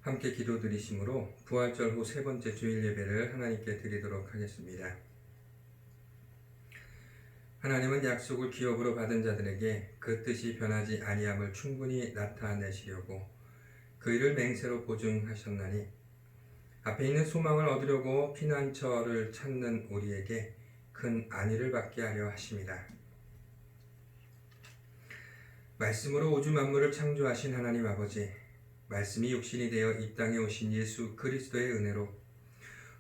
함께 기도드리심으로 부활절 후 세 번째 주일 예배를 하나님께 드리도록 하겠습니다. 하나님은 약속을 기업으로 받은 자들에게 그 뜻이 변하지 아니함을 충분히 나타내시려고 그 일을 맹세로 보증하셨나니 앞에 있는 소망을 얻으려고 피난처를 찾는 우리에게 큰 안위를 받게 하려 하심이라. 말씀으로 우주 만물을 창조하신 하나님 아버지, 말씀이 육신이 되어 이 땅에 오신 예수 그리스도의 은혜로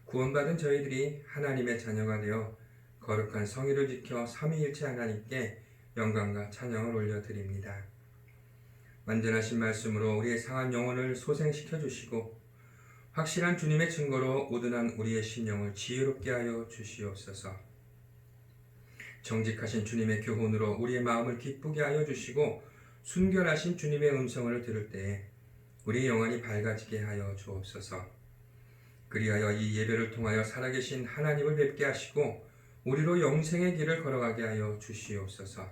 구원받은 저희들이 하나님의 자녀가 되어 거룩한 성의를 지켜 삼위일체 하나님께 영광과 찬양을 올려드립니다. 완전하신 말씀으로 우리의 상한 영혼을 소생시켜 주시고 확실한 주님의 증거로 우둔한 우리의 심령을 지혜롭게 하여 주시옵소서. 정직하신 주님의 교훈으로 우리의 마음을 기쁘게 하여 주시고 순결하신 주님의 음성을 들을 때에 우리의 영혼이 밝아지게 하여 주옵소서. 그리하여 이 예배를 통하여 살아계신 하나님을 뵙게 하시고 우리로 영생의 길을 걸어가게 하여 주시옵소서.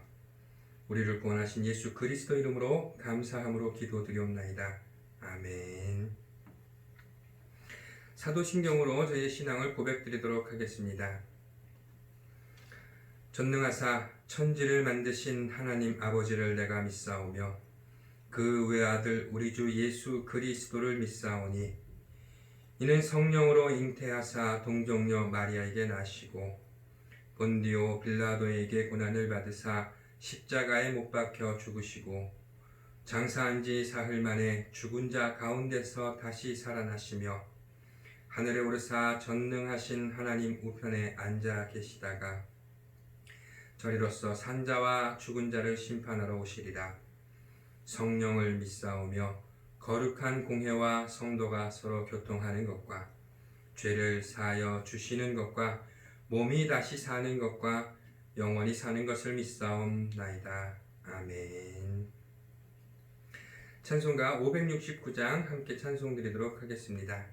우리를 구원하신 예수 그리스도 이름으로 감사함으로 기도드리옵나이다. 아멘. 사도신경으로 저희의 신앙을 고백드리도록 하겠습니다. 전능하사 천지를 만드신 하나님 아버지를 내가 믿사오며 그 외아들 우리 주 예수 그리스도를 믿사오니 이는 성령으로 잉태하사 동정녀 마리아에게 나시고 본디오 빌라도에게 고난을 받으사 십자가에 못 박혀 죽으시고 장사한 지 사흘 만에 죽은 자 가운데서 다시 살아나시며 하늘에 오르사 전능하신 하나님 우편에 앉아 계시다가 저리로서 산자와 죽은 자를 심판하러 오시리라. 성령을 믿사오며 거룩한 공회와 성도가 서로 교통하는 것과 죄를 사하여 주시는 것과 몸이 다시 사는 것과 영원히 사는 것을 믿사옵나이다. 아멘. 찬송가 569장 함께 찬송드리도록 하겠습니다.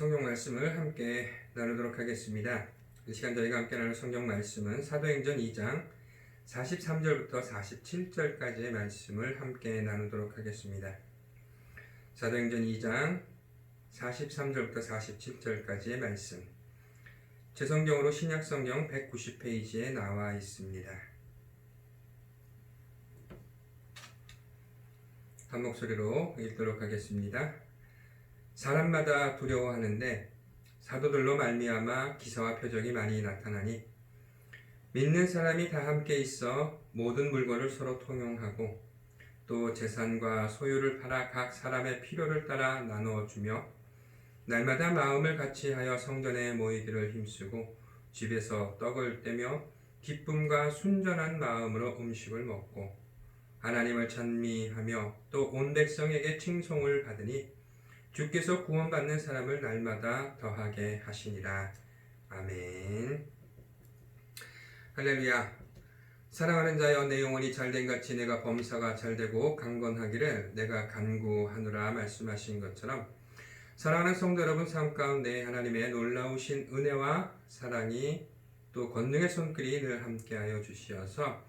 성경 말씀을 함께 나누도록 하겠습니다. 이 시간 저희가 함께 나눌 성경 말씀은 사도행전 2장 43절부터 47절까지의 말씀을 함께 나누도록 하겠습니다. 사도행전 2장 43절부터 47절까지의 말씀, 제 성경으로 신약성경 190페이지에 나와 있습니다. 한 목소리로 읽도록 하겠습니다. 사람마다 두려워하는데 사도들로 말미암아 기사와 표적이 많이 나타나니 믿는 사람이 다 함께 있어 모든 물건을 서로 통용하고 또 재산과 소유를 팔아 각 사람의 필요를 따라 나누어 주며 날마다 마음을 같이하여 성전에 모이기를 힘쓰고 집에서 떡을 떼며 기쁨과 순전한 마음으로 음식을 먹고 하나님을 찬미하며 또 온 백성에게 칭송을 받으니 주께서 구원받는 사람을 날마다 더하게 하시니라. 아멘. 할렐루야. 사랑하는 자여, 내 영혼이 잘된 같이 내가 범사가 잘되고 강건하기를 내가 간구하노라 말씀하신 것처럼, 사랑하는 성도 여러분, 삶 가운데 하나님의 놀라우신 은혜와 사랑이 또 권능의 손길이 늘 함께하여 주시어서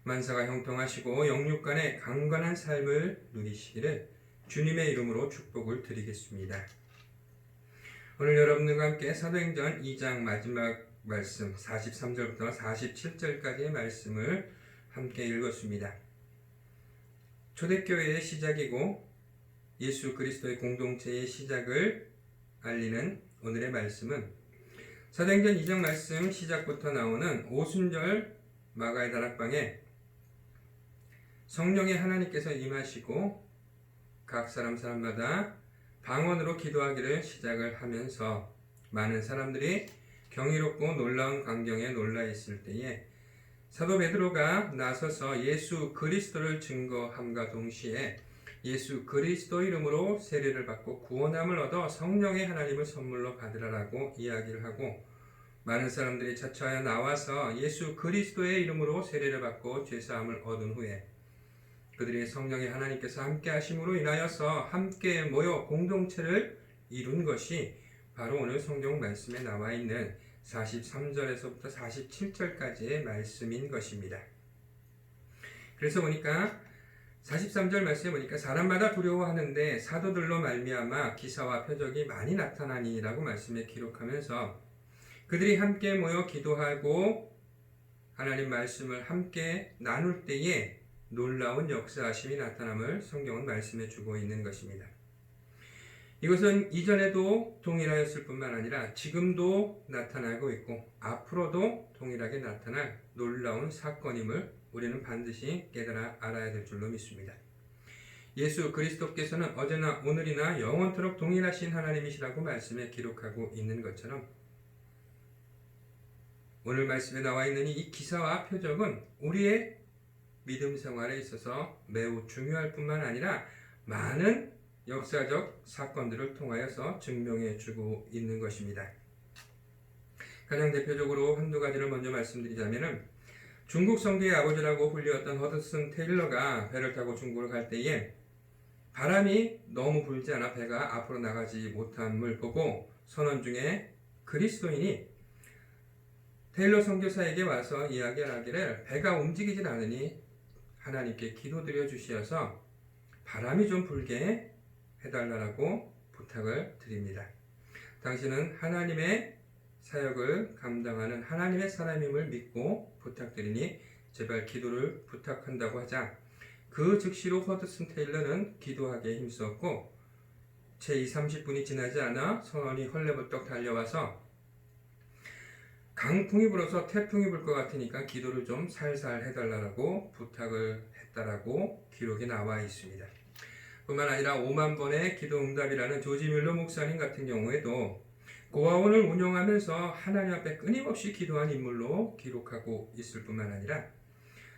만사가 형통하시고 영육 간의 강건한 삶을 누리시기를 주님의 이름으로 축복을 드리겠습니다. 오늘 여러분들과 함께 사도행전 2장 마지막 말씀 43절부터 47절까지의 말씀을 함께 읽었습니다. 초대교회의 시작이고 예수 그리스도의 공동체의 시작을 알리는 오늘의 말씀은 사도행전 2장 말씀 시작부터 나오는 오순절 마가의 다락방에 성령의 하나님께서 임하시고 각 사람마다 방언으로 기도하기를 시작을 하면서 많은 사람들이 경이롭고 놀라운 광경에 놀라 있을 때에 사도 베드로가 나서서 예수 그리스도를 증거함과 동시에 예수 그리스도 이름으로 세례를 받고 구원함을 얻어 성령의 하나님을 선물로 받으라라고 이야기를 하고, 많은 사람들이 차차하여 나와서 예수 그리스도의 이름으로 세례를 받고 죄사함을 얻은 후에 그들이 성령의 하나님께서 함께 하심으로 인하여서 함께 모여 공동체를 이룬 것이 바로 오늘 성경 말씀에 나와 있는 43절에서부터 47절까지의 말씀인 것입니다. 그래서 보니까 43절 말씀에 보니까 사람마다 두려워하는데 사도들로 말미암아 기사와 표적이 많이 나타나니라고 말씀에 기록하면서 그들이 함께 모여 기도하고 하나님 말씀을 함께 나눌 때에 놀라운 역사하심이 나타남을 성경은 말씀해 주고 있는 것입니다. 이것은 이전에도 동일하였을 뿐만 아니라 지금도 나타나고 있고 앞으로도 동일하게 나타날 놀라운 사건임을 우리는 반드시 깨달아 알아야 될 줄로 믿습니다. 예수 그리스도께서는 어제나 오늘이나 영원토록 동일하신 하나님이시라고 말씀에 기록하고 있는 것처럼 오늘 말씀에 나와 있는 이 기사와 표적은 우리의 믿음 생활에 있어서 매우 중요할 뿐만 아니라 많은 역사적 사건들을 통하여서 증명해 주고 있는 것입니다. 가장 대표적으로 한두 가지를 먼저 말씀드리자면 중국 성교의 아버지라고 불리웠던 허드슨 테일러가 배를 타고 중국을 갈 때에 바람이 너무 불지 않아 배가 앞으로 나가지 못함을 보고 선원 중에 그리스도인이 테일러 선교사에게 와서 이야기하기를 배가 움직이질 않으니 하나님께 기도드려 주시어서 바람이 좀 불게 해달라고 부탁을 드립니다. 당신은 하나님의 사역을 감당하는 하나님의 사람임을 믿고 부탁드리니 제발 기도를 부탁한다고 하자 그 즉시로 허드슨 테일러는 기도하기에 힘썼고 채 30분이 지나지 않아 선원이 헐레벌떡 달려와서 강풍이 불어서 태풍이 불 것 같으니까 기도를 좀 살살 해달라고 부탁을 했다라고 기록이 나와 있습니다. 뿐만 아니라 5만 번의 기도 응답이라는 조지 뮬러 목사님 같은 경우에도 고아원을 운영하면서 하나님 앞에 끊임없이 기도한 인물로 기록하고 있을 뿐만 아니라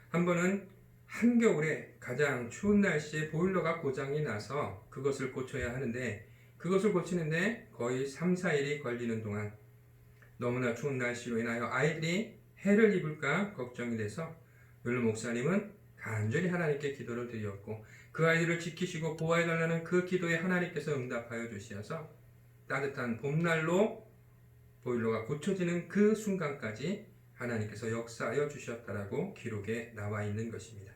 한 번은 한겨울에 가장 추운 날씨에 보일러가 고장이 나서 그것을 고쳐야 하는데 그것을 고치는데 거의 3, 4일이 걸리는 동안 너무나 추운 날씨로 인하여 아이들이 해를 입을까 걱정이 돼서 뮬러 목사님은 간절히 하나님께 기도를 드렸고 그 아이들을 지키시고 보호해달라는 그 기도에 하나님께서 응답하여 주시어서 따뜻한 봄날로 보일러가 고쳐지는 그 순간까지 하나님께서 역사하여 주셨다라고 기록에 나와 있는 것입니다.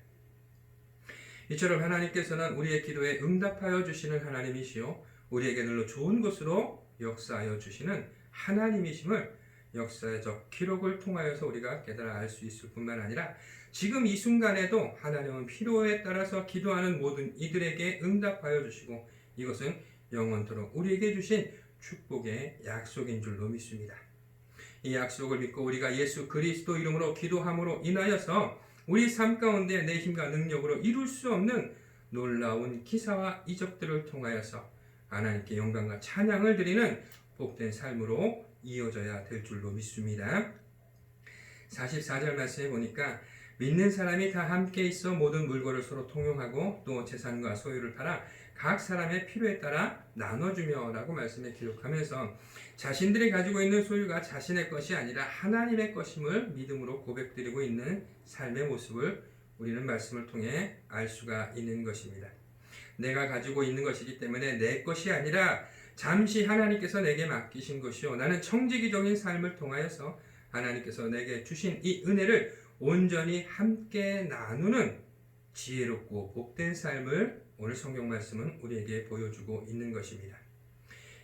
이처럼 하나님께서는 우리의 기도에 응답하여 주시는 하나님이시요 우리에게 늘로 좋은 것으로 역사하여 주시는 하나님이심을 역사적 기록을 통하여서 우리가 깨달아 알 수 있을 뿐만 아니라 지금 이 순간에도 하나님은 필요에 따라서 기도하는 모든 이들에게 응답하여 주시고 이것은 영원토록 우리에게 주신 축복의 약속인 줄로 믿습니다. 이 약속을 믿고 우리가 예수 그리스도 이름으로 기도함으로 인하여서 우리 삶 가운데 내 힘과 능력으로 이룰 수 없는 놀라운 기사와 이적들을 통하여서 하나님께 영광과 찬양을 드리는 복된 삶으로 이어져야 될 줄로 믿습니다. 44절 말씀에 보니까 믿는 사람이 다 함께 있어 모든 물건을 서로 통용하고 또 재산과 소유를 팔아 각 사람의 필요에 따라 나눠주며 라고 말씀에 기록하면서 자신들이 가지고 있는 소유가 자신의 것이 아니라 하나님의 것임을 믿음으로 고백드리고 있는 삶의 모습을 우리는 말씀을 통해 알 수가 있는 것입니다. 내가 가지고 있는 것이기 때문에 내 것이 아니라 잠시 하나님께서 내게 맡기신 것이요 나는 청지기적인 삶을 통하여서 하나님께서 내게 주신 이 은혜를 온전히 함께 나누는 지혜롭고 복된 삶을 오늘 성경 말씀은 우리에게 보여주고 있는 것입니다.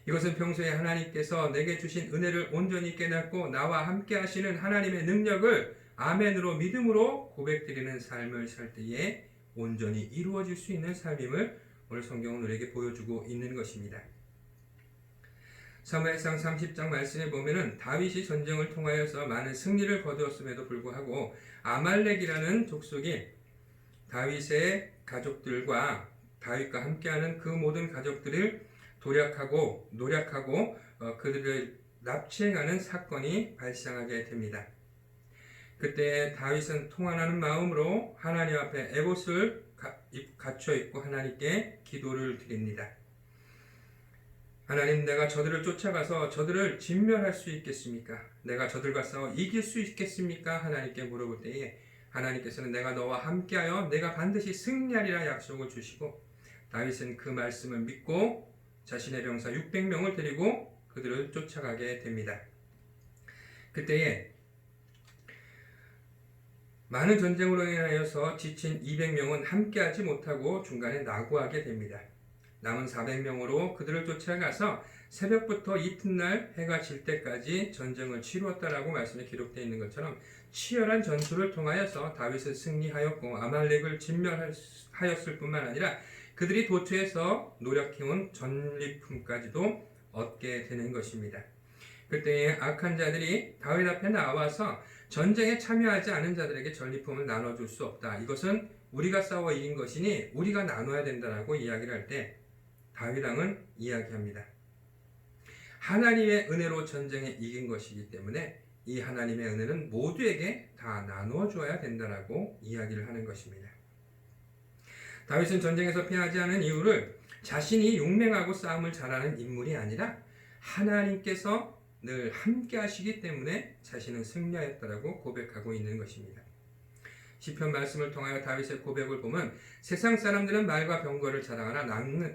이것은 평소에 하나님께서 내게 주신 은혜를 온전히 깨닫고 나와 함께 하시는 하나님의 능력을 아멘으로 믿음으로 고백드리는 삶을 살 때에 온전히 이루어질 수 있는 삶임을 오늘 성경은 우리에게 보여주고 있는 것입니다. 사무엘상 30장 말씀에 보면은 다윗이 전쟁을 통하여서 많은 승리를 거두었음에도 불구하고 아말렉이라는 족속이 다윗의 가족들과 다윗과 함께하는 그 모든 가족들을 노력하고 그들을 납치해가는 사건이 발생하게 됩니다. 그때 다윗은 통한하는 마음으로 하나님 앞에 에봇을 갖춰 입고 하나님께 기도를 드립니다. 하나님, 내가 저들을 쫓아가서 저들을 진멸할 수 있겠습니까? 내가 저들과 싸워 이길 수 있겠습니까? 하나님께 물어볼 때에 하나님께서는 내가 너와 함께하여 내가 반드시 승리하리라 약속을 주시고 다윗은 그 말씀을 믿고 자신의 병사 600명을 데리고 그들을 쫓아가게 됩니다. 그때에 많은 전쟁으로 인하여서 지친 200명은 함께하지 못하고 중간에 낙오하게 됩니다. 남은 400명으로 그들을 쫓아가서 새벽부터 이튿날 해가 질 때까지 전쟁을 치루었다라고 말씀에 기록되어 있는 것처럼 치열한 전투를 통하여서 다윗은 승리하였고 아말렉을 진멸하였을 뿐만 아니라 그들이 도처에서 노력해온 전리품까지도 얻게 되는 것입니다. 그때에 악한 자들이 다윗 앞에 나와서 전쟁에 참여하지 않은 자들에게 전리품을 나눠줄 수 없다. 이것은 우리가 싸워 이긴 것이니 우리가 나눠야 된다라고 이야기를 할 때 다윗 왕은 이야기합니다. 하나님의 은혜로 전쟁에 이긴 것이기 때문에 이 하나님의 은혜는 모두에게 다 나누어 주어야 된다라고 이야기를 하는 것입니다. 다윗은 전쟁에서 패하지 않은 이유를 자신이 용맹하고 싸움을 잘하는 인물이 아니라 하나님께서 늘 함께 하시기 때문에 자신은 승리하였다라고 고백하고 있는 것입니다. 시편 말씀을 통하여 다윗의 고백을 보면 세상 사람들은 말과 병거를 자랑하나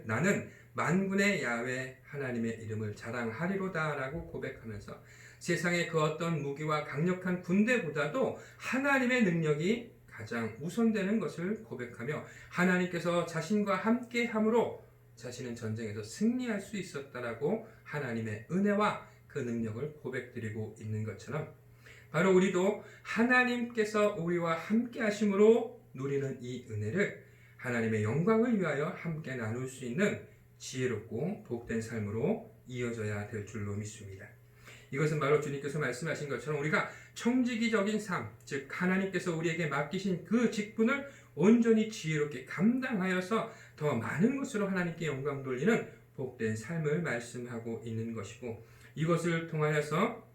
나는 만군의 야훼 하나님의 이름을 자랑하리로다 라고 고백하면서 세상의 그 어떤 무기와 강력한 군대보다도 하나님의 능력이 가장 우선되는 것을 고백하며 하나님께서 자신과 함께 함으로 자신은 전쟁에서 승리할 수 있었다라고 하나님의 은혜와 그 능력을 고백드리고 있는 것처럼 바로 우리도 하나님께서 우리와 함께 하심으로 누리는 이 은혜를 하나님의 영광을 위하여 함께 나눌 수 있는 지혜롭고 복된 삶으로 이어져야 될 줄로 믿습니다. 이것은 바로 주님께서 말씀하신 것처럼 우리가 청지기적인 삶, 즉 하나님께서 우리에게 맡기신 그 직분을 온전히 지혜롭게 감당하여서 더 많은 것으로 하나님께 영광 돌리는 복된 삶을 말씀하고 있는 것이고 이것을 통하여서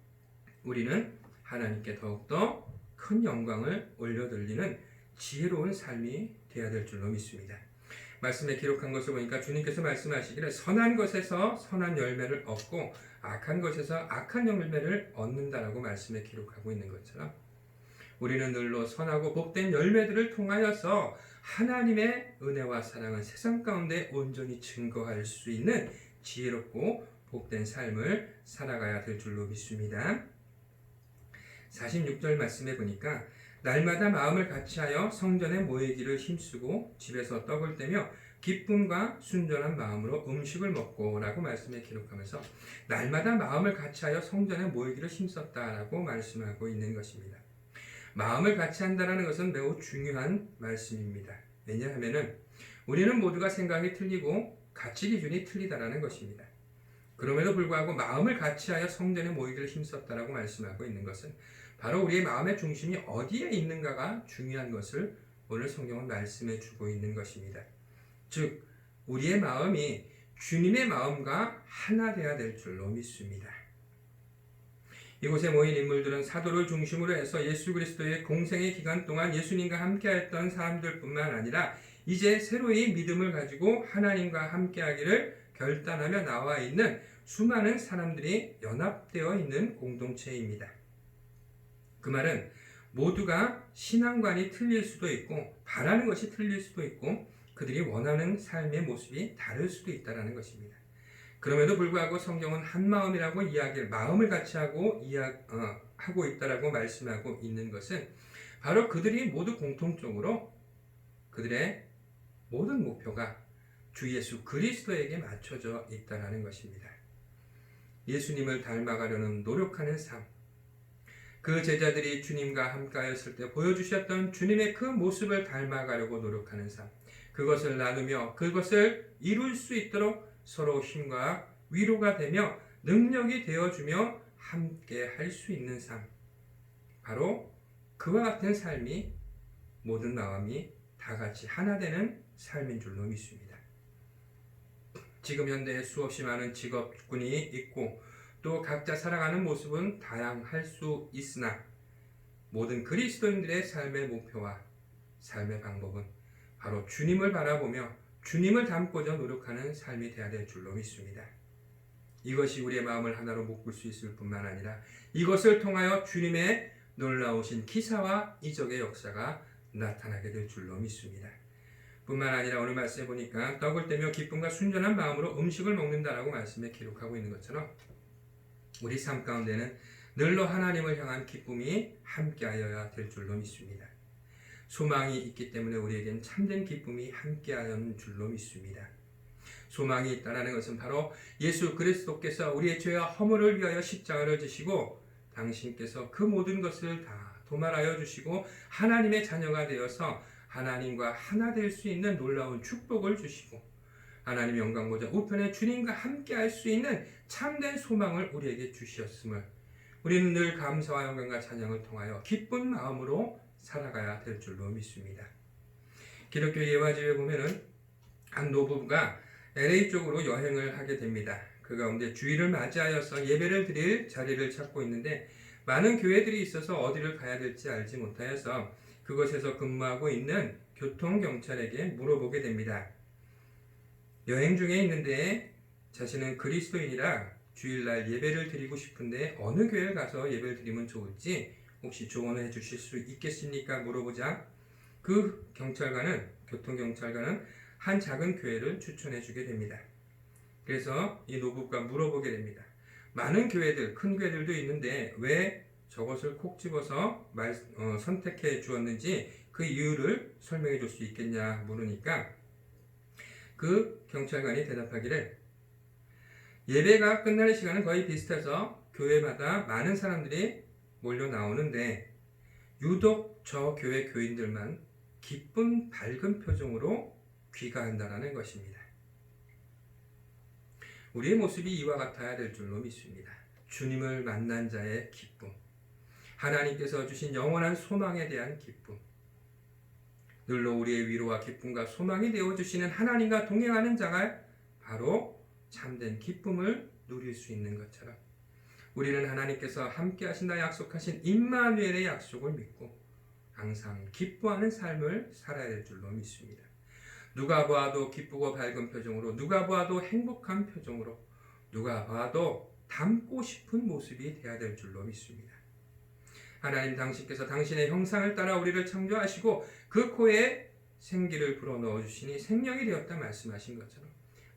우리는 하나님께 더욱더 큰 영광을 올려드리는 지혜로운 삶이 되어야 될 줄로 믿습니다. 말씀에 기록한 것을 보니까 주님께서 말씀하시기를 선한 것에서 선한 열매를 얻고 악한 것에서 악한 열매를 얻는다라고 말씀에 기록하고 있는 것처럼 우리는 늘로 선하고 복된 열매들을 통하여서 하나님의 은혜와 사랑을 세상 가운데 온전히 증거할 수 있는 지혜롭고 복된 삶을 살아가야 될 줄로 믿습니다. 46절 말씀해 보니까 날마다 마음을 같이하여 성전에 모이기를 힘쓰고 집에서 떡을 떼며 기쁨과 순전한 마음으로 음식을 먹고 라고 말씀에 기록하면서 날마다 마음을 같이하여 성전에 모이기를 힘썼다라고 말씀하고 있는 것입니다. 마음을 같이 한다는 것은 매우 중요한 말씀입니다. 왜냐하면 우리는 모두가 생각이 틀리고 가치 기준이 틀리다라는 것입니다. 그럼에도 불구하고 마음을 같이하여 성전에 모이기를 힘썼다라고 말씀하고 있는 것은 바로 우리의 마음의 중심이 어디에 있는가가 중요한 것을 오늘 성경은 말씀해 주고 있는 것입니다. 즉 우리의 마음이 주님의 마음과 하나 되어야 될 줄로 믿습니다. 이곳에 모인 인물들은 사도를 중심으로 해서 예수 그리스도의 공생의 기간 동안 예수님과 함께했던 사람들뿐만 아니라 이제 새로이 믿음을 가지고 하나님과 함께하기를 결단하며 나와 있는 수많은 사람들이 연합되어 있는 공동체입니다. 그 말은 모두가 신앙관이 틀릴 수도 있고 바라는 것이 틀릴 수도 있고 그들이 원하는 삶의 모습이 다를 수도 있다는 것입니다. 그럼에도 불구하고 성경은 한 마음이라고 마음을 같이 하고 하고 있다라고 말씀하고 있는 것은 바로 그들이 모두 공통적으로 그들의 모든 목표가 주 예수 그리스도에게 맞춰져 있다는 것입니다. 예수님을 닮아가려는 노력하는 삶, 그 제자들이 주님과 함께하였을 때 보여주셨던 주님의 그 모습을 닮아가려고 노력하는 삶, 그것을 나누며 그것을 이룰 수 있도록 서로 힘과 위로가 되며 능력이 되어주며 함께 할 수 있는 삶, 바로 그와 같은 삶이 모든 마음이 다 같이 하나 되는 삶인 줄로 믿습니다. 지금 현대에 수없이 많은 직업군이 있고 또 각자 살아가는 모습은 다양할 수 있으나 모든 그리스도인들의 삶의 목표와 삶의 방법은 바로 주님을 바라보며 주님을 닮고자 노력하는 삶이 되어야 될 줄로 믿습니다. 이것이 우리의 마음을 하나로 묶을 수 있을 뿐만 아니라 이것을 통하여 주님의 놀라우신 기사와 이적의 역사가 나타나게 될 줄로 믿습니다. 뿐만 아니라 오늘 말씀해 보니까 떡을 떼며 기쁨과 순전한 마음으로 음식을 먹는다라고 말씀에 기록하고 있는 것처럼 우리 삶 가운데는 늘로 하나님을 향한 기쁨이 함께하여야 될 줄로 믿습니다. 소망이 있기 때문에 우리에겐 참된 기쁨이 함께하는 줄로 믿습니다. 소망이 있다는 것은 바로 예수 그리스도께서 우리의 죄와 허물을 위하여 십자가를 지시고 당신께서 그 모든 것을 다 도말하여 주시고 하나님의 자녀가 되어서 하나님과 하나 될 수 있는 놀라운 축복을 주시고 하나님의 영광 보좌 우편에 주님과 함께 할 수 있는 참된 소망을 우리에게 주셨음을 우리는 늘 감사와 영광과 찬양을 통하여 기쁜 마음으로 살아가야 될 줄로 믿습니다. 기독교 예화집에 보면은 한 노부부가 LA 쪽으로 여행을 하게 됩니다. 그 가운데 주일을 맞이하여서 예배를 드릴 자리를 찾고 있는데 많은 교회들이 있어서 어디를 가야 될지 알지 못하여서 그곳에서 근무하고 있는 교통경찰에게 물어보게 됩니다. 여행 중에 있는데 자신은 그리스도인이라 주일날 예배를 드리고 싶은데 어느 교회를 가서 예배를 드리면 좋을지 혹시 조언해 주실 수 있겠습니까? 물어보자 그 교통경찰관은 한 작은 교회를 추천해 주게 됩니다. 그래서 이 노부부가 물어보게 됩니다. 많은 교회들, 큰 교회들도 있는데 왜 저것을 콕 집어서 선택해 주었는지 그 이유를 설명해 줄 수 있겠냐 물으니까 그 경찰관이 대답하기를 예배가 끝나는 시간은 거의 비슷해서 교회마다 많은 사람들이 몰려 나오는데 유독 저 교회 교인들만 기쁜 밝은 표정으로 귀가한다는 것입니다. 우리의 모습이 이와 같아야 될 줄로 믿습니다. 주님을 만난 자의 기쁨, 하나님께서 주신 영원한 소망에 대한 기쁨, 늘로 우리의 위로와 기쁨과 소망이 되어주시는 하나님과 동행하는 자가 바로 참된 기쁨을 누릴 수 있는 것처럼 우리는 하나님께서 함께 하신다 약속하신 임마누엘의 약속을 믿고 항상 기뻐하는 삶을 살아야 될 줄로 믿습니다. 누가 봐도 기쁘고 밝은 표정으로, 누가 봐도 행복한 표정으로, 누가 봐도 닮고 싶은 모습이 되어야 될 줄로 믿습니다. 하나님 당신께서 당신의 형상을 따라 우리를 창조하시고 그 코에 생기를 불어넣어 주시니 생명이 되었다 말씀하신 것처럼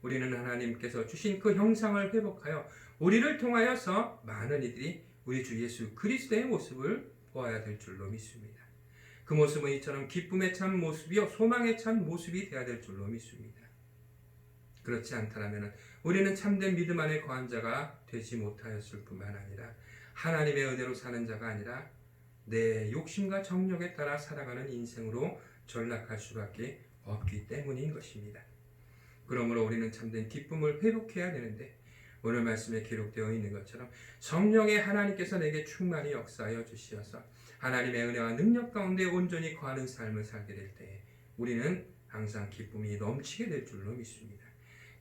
우리는 하나님께서 주신 그 형상을 회복하여 우리를 통하여서 많은 이들이 우리 주 예수 그리스도의 모습을 보아야 될 줄로 믿습니다. 그 모습은 이처럼 기쁨에 찬 모습이요 소망에 찬 모습이 되어야 될 줄로 믿습니다. 그렇지 않다면 우리는 참된 믿음 안에 거한 자가 되지 못하였을 뿐만 아니라 하나님의 은혜로 사는 자가 아니라 내 욕심과 정욕에 따라 살아가는 인생으로 전락할 수밖에 없기 때문인 것입니다. 그러므로 우리는 참된 기쁨을 회복해야 되는데 오늘 말씀에 기록되어 있는 것처럼 성령의 하나님께서 내게 충만히 역사하여 주시어서 하나님의 은혜와 능력 가운데 온전히 거하는 삶을 살게 될 때에 우리는 항상 기쁨이 넘치게 될 줄로 믿습니다.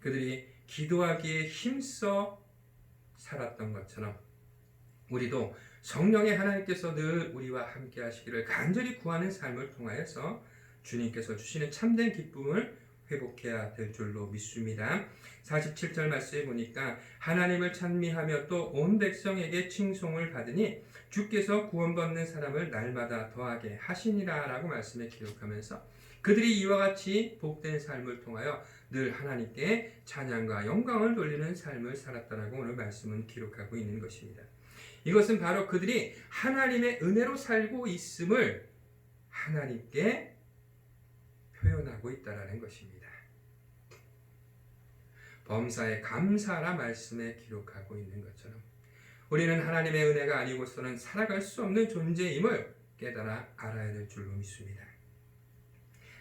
그들이 기도하기에 힘써 살았던 것처럼 우리도 성령의 하나님께서 늘 우리와 함께 하시기를 간절히 구하는 삶을 통하여서 주님께서 주시는 참된 기쁨을 회복해야 될 줄로 믿습니다. 47절 말씀에 보니까 하나님을 찬미하며 또 온 백성에게 칭송을 받으니 주께서 구원받는 사람을 날마다 더하게 하시니라 라고 말씀에 기록하면서 그들이 이와 같이 복된 삶을 통하여 늘 하나님께 찬양과 영광을 돌리는 삶을 살았다라고 오늘 말씀은 기록하고 있는 것입니다. 이것은 바로 그들이 하나님의 은혜로 살고 있음을 하나님께 표현하고 있다라는 것입니다. 범사에 감사하라 말씀에 기록하고 있는 것처럼 우리는 하나님의 은혜가 아니고서는 살아갈 수 없는 존재임을 깨달아 알아야 될 줄로 믿습니다.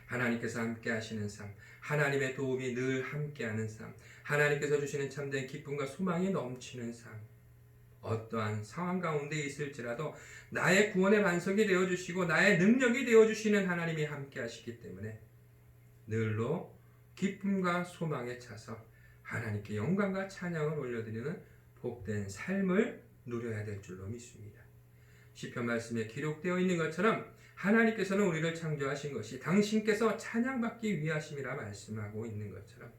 하나님께서 함께 하시는 삶, 하나님의 도움이 늘 함께하는 삶, 하나님께서 주시는 참된 기쁨과 소망이 넘치는 삶, 어떠한 상황 가운데 있을지라도 나의 구원의 반석이 되어주시고 나의 능력이 되어주시는 하나님이 함께 하시기 때문에 늘로 기쁨과 소망에 차서 하나님께 영광과 찬양을 올려드리는 복된 삶을 누려야 될 줄로 믿습니다. 시편 말씀에 기록되어 있는 것처럼 하나님께서는 우리를 창조하신 것이 당신께서 찬양받기 위하심이라 말씀하고 있는 것처럼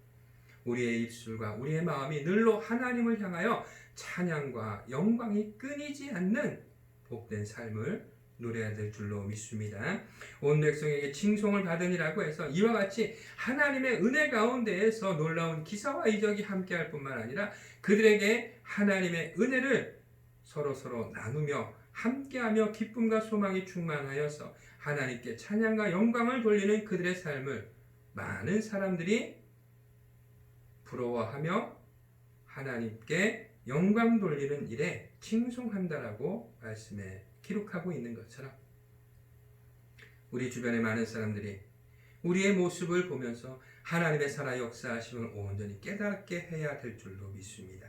우리의 입술과 우리의 마음이 늘로 하나님을 향하여 찬양과 영광이 끊이지 않는 복된 삶을 누려야 될 줄로 믿습니다. 온 백성에게 칭송을 받으니라고 해서 이와 같이 하나님의 은혜 가운데에서 놀라운 기사와 이적이 함께할 뿐만 아니라 그들에게 하나님의 은혜를 서로 나누며 함께하며 기쁨과 소망이 충만하여서 하나님께 찬양과 영광을 돌리는 그들의 삶을 많은 사람들이 부러워하며 하나님께 영광 돌리는 일에 칭송한다라고 말씀에 기록하고 있는 것처럼 우리 주변의 많은 사람들이 우리의 모습을 보면서 하나님의 살아 역사하심을 온전히 깨닫게 해야 될 줄로 믿습니다.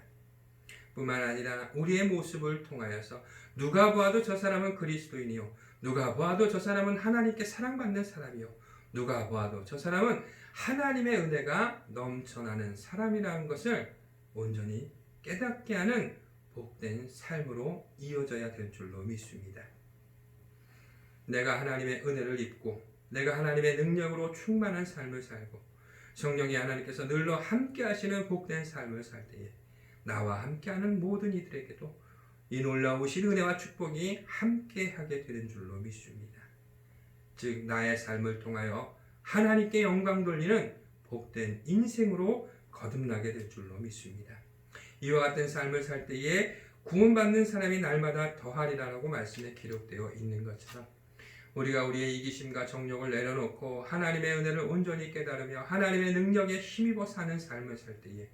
뿐만 아니라 우리의 모습을 통하여서 누가 보아도 저 사람은 그리스도인이요 누가 보아도 저 사람은 하나님께 사랑받는 사람이요 누가 보아도 저 사람은 하나님의 은혜가 넘쳐나는 사람이라는 것을 온전히 깨닫게 하는 복된 삶으로 이어져야 될 줄로 믿습니다. 내가 하나님의 은혜를 입고 내가 하나님의 능력으로 충만한 삶을 살고 성령이 하나님께서 늘로 함께 하시는 복된 삶을 살 때에 나와 함께하는 모든 이들에게도 이 놀라우신 은혜와 축복이 함께하게 되는 줄로 믿습니다. 즉 나의 삶을 통하여 하나님께 영광 돌리는 복된 인생으로 거듭나게 될 줄로 믿습니다. 이와 같은 삶을 살 때에 구원받는 사람이 날마다 더하리라라고 말씀에 기록되어 있는 것처럼 우리가 우리의 이기심과 정욕을 내려놓고 하나님의 은혜를 온전히 깨달으며 하나님의 능력에 힘입어 사는 삶을 살 때에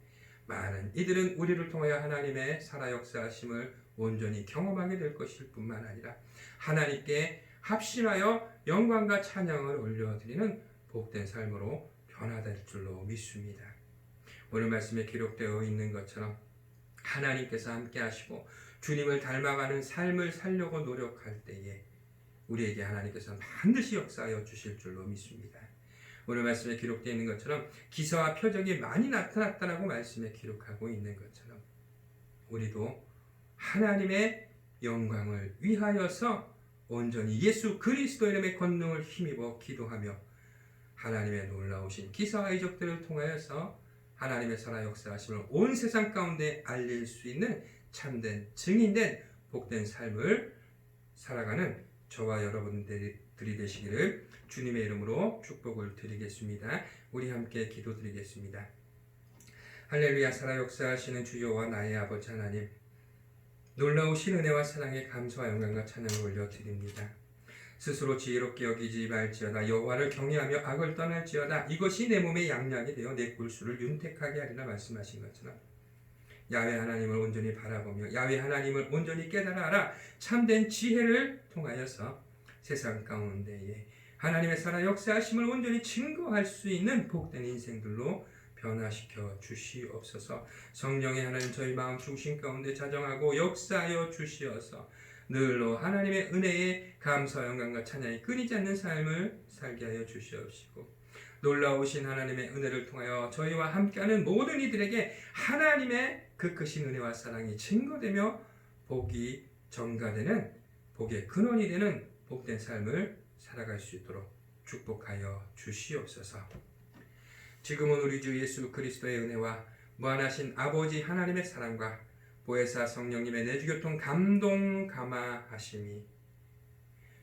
많은 이들은 우리를 통하여 하나님의 살아 역사하심을 온전히 경험하게 될 것일 뿐만 아니라 하나님께 합심하여 영광과 찬양을 올려드리는 복된 삶으로 변화될 줄로 믿습니다. 오늘 말씀에 기록되어 있는 것처럼 하나님께서 함께 하시고 주님을 닮아가는 삶을 살려고 노력할 때에 우리에게 하나님께서 반드시 역사하여 주실 줄로 믿습니다. 오늘 말씀에 기록되어 있는 것처럼 기사와 표적이 많이 나타났다라고 말씀에 기록하고 있는 것처럼 우리도 하나님의 영광을 위하여서 온전히 예수 그리스도 이름의 권능을 힘입어 기도하며 하나님의 놀라우신 기사와 이적들을 통하여서 하나님의 살아 역사하심을 온 세상 가운데 알릴 수 있는 참된 증인된 복된 삶을 살아가는 저와 여러분들이 되시기를 주님의 이름으로 축복을 드리겠습니다. 우리 함께 기도드리겠습니다. 할렐루야. 살아 역사하시는 주여와 나의 아버지 하나님, 놀라우신 은혜와 사랑에 감사와 영광과 찬양을 올려드립니다. 스스로 지혜롭게 여기지 말지어다. 여호와를 경외하며 악을 떠날지어다. 이것이 내 몸의 양약이 되어 내 골수를 윤택하게 하리라 말씀하신 것처럼 야훼 하나님을 온전히 바라보며 야훼 하나님을 온전히 깨달아 알아 참된 지혜를 통하여서 세상 가운데에 하나님의 살아 역사하심을 온전히 증거할 수 있는 복된 인생들로 변화시켜 주시옵소서. 성령의 하나님, 저희 마음 중심 가운데 자정하고 역사하여 주시어서 늘로 하나님의 은혜에 감사 영광과 찬양이 끊이지 않는 삶을 살게 하여 주시옵시고, 놀라우신 하나님의 은혜를 통하여 저희와 함께하는 모든 이들에게 하나님의 그 크신 은혜와 사랑이 증거되며 복이 전가되는, 복의 근원이 되는 복된 삶을 살아갈 수 있도록 축복하여 주시옵소서. 지금은 우리 주 예수 그리스도의 은혜와 무한하신 아버지 하나님의 사랑과 보혜사 성령님의 내주교통 감동 감화하심이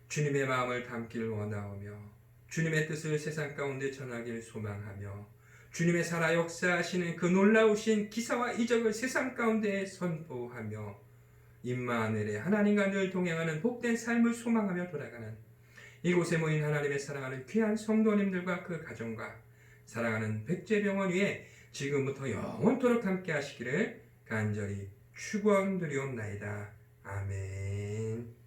주님의 마음을 담길 원하오며 주님의 뜻을 세상 가운데 전하길 소망하며 주님의 살아 역사하시는 그 놀라우신 기사와 이적을 세상 가운데 선포하며 임마누엘의 하나님과 늘 동행하는 복된 삶을 소망하며 돌아가는 이곳에 모인 하나님의 사랑하는 귀한 성도님들과 그 가정과 사랑하는 백제병원 위에 지금부터 영원토록 함께 하시기를 간절히 축원드리옵나이다. 아멘.